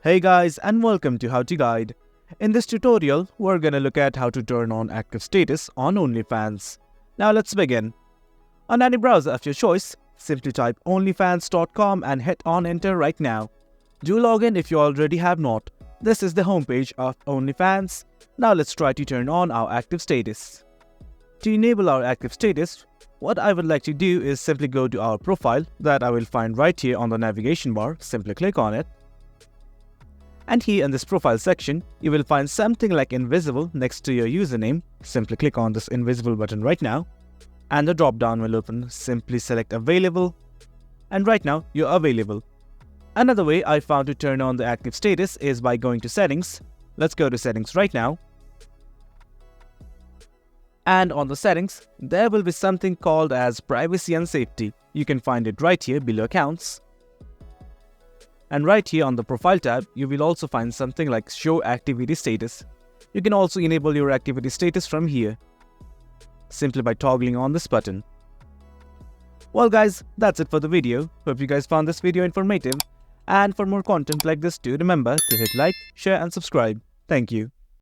Hey guys, and welcome to How to Guide. In this tutorial, we're gonna look at how to turn on active status on OnlyFans. Now let's begin. On any browser of your choice, simply type onlyfans.com and hit on enter right now. Do log in if you already have not. This is the homepage of OnlyFans. Now let's try to turn on our active status. To enable our active status, what I would like to do is simply go to our profile that I will find right here on the navigation bar. Simply click on it. And here in this profile section, you will find something like invisible next to your username. Simply click on this invisible button right now. And the drop down will open. Simply select available. And right now, you're available. Another way I found to turn on the active status is by going to settings. Let's go to settings right now. And on the settings, there will be something called as privacy and safety. You can find it right here below accounts. And right here on the profile tab, you will also find something like show activity status. You can also enable your activity status from here, simply by toggling on this button. Well guys, that's it for the video. Hope you guys found this video informative. And for more content like this, do remember to hit like, share and subscribe. Thank you.